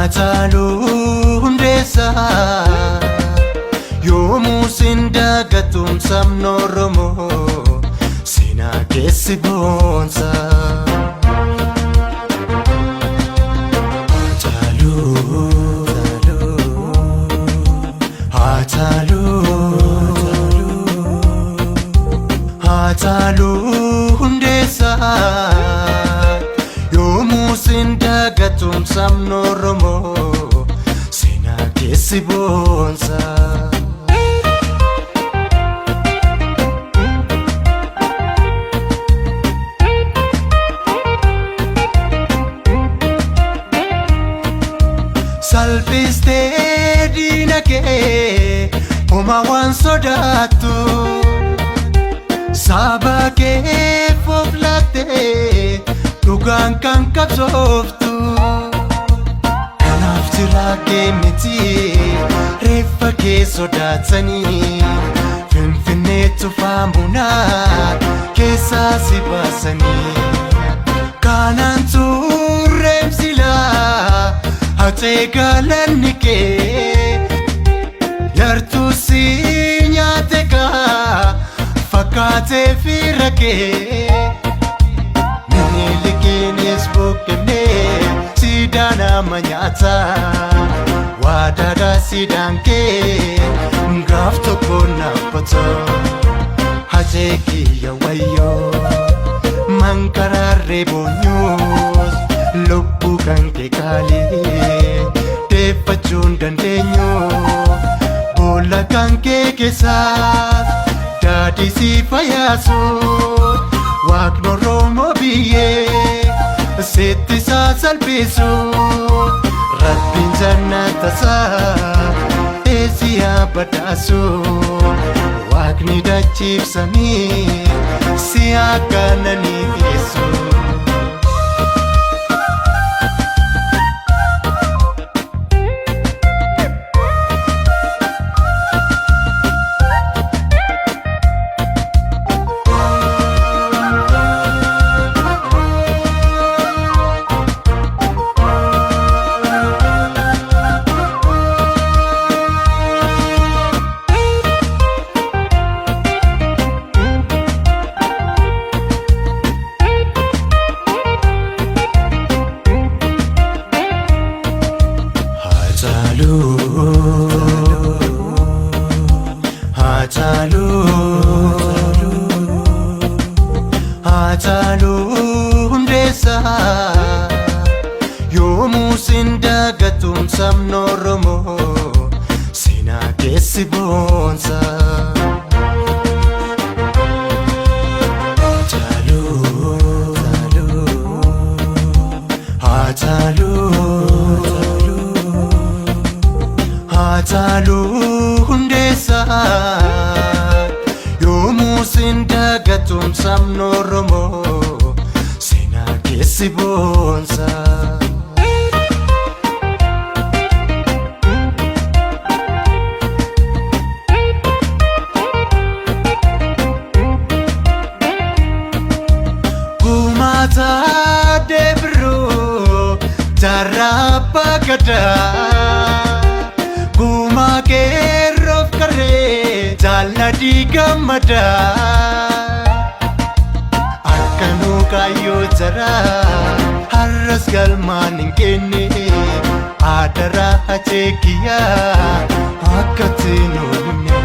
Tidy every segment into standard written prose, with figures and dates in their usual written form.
Hacaaluu Hundeessaa yoomuu sindagatum sabni Oromoo seenaa keessi boonsa. Hacaaluu Hundeessaa yoomuu sindagatum sabni Oromoo seenaa keessi boonsa. Salphistee diina kee homaa waan sodaattu saba kee fooflattee dhugaan kan qabsooftu. Kanaaf jira kee miti reeffa kee sodaatanii Finfinneetti faamunaa keessaa si baasanii. Kanaan turreem silaa hatee galanni kee yartuu si nyaate kaa fakkaatee fiira kee. Minilikiinis buqqifnee siidaan amma nyaata waadaadhaa siidaan kee gaaf tokko naaffata. Hajee kiyya wayyoo mankaraarree boonyuus lubbuu kan kee kaalee deeffachuun dandeenyu boolla kan kee keessaas daadhii si fayyaasuun. Waaqni Oromoo biyyee sitti salphisu Rabbiin jannata isaa eessi badhaasu. Waaqni dachiif samii si akkananii dhiyeessu. Hacaaluu Hundeessaa yoomuu sindagatum sabni Oromoo seenaa keessi boonsa. Hacaaluu Hundeessaa yoomuu sindagatum sabni Oromoo seenaa keessi boonsa. Gumaata deebiru jarraba gadaa gumaa keerroof karree jaalladhi gammadaa. Akkanuu kaayyoo jaraa har'as galmaan hin kenne aadaraa hajee kiyyaa akka tiin oolme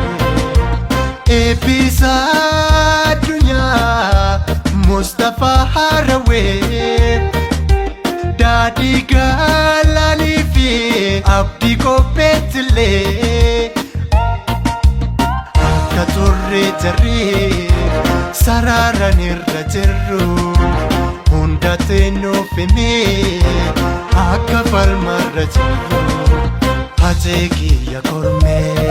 eebbisa addunyaa Mustafaa Harawee daadhii galaanii fi abdii qopheettillee akka turre jarree sararaan irra jirru hunda nuuf himee akka falmarra jirru hajee kiyya kormee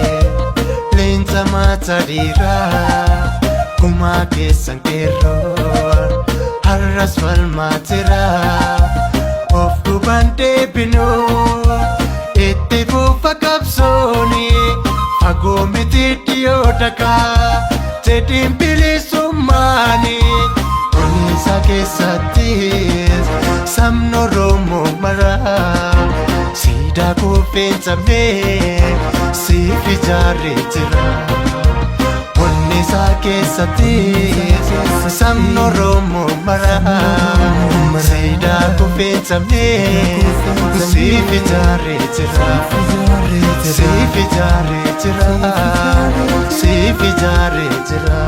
leenca maata dhiiraa gumaa keessan qeerroon har'as falmaa jira of duubaan deebinuu itti fufa qabsooni fagoo miti dhiyoo dhagaa jedhiin bilisummaani Onnisa keessattis sabni Oromoo maraa siidaa kuufeensamee siif ijaaree jira. Onnisa keessattis sabni Oromoo maraa siidaa kuufeensamee siif ijaaree jira. Siif ijaaree jira. Siif ijaaree jira.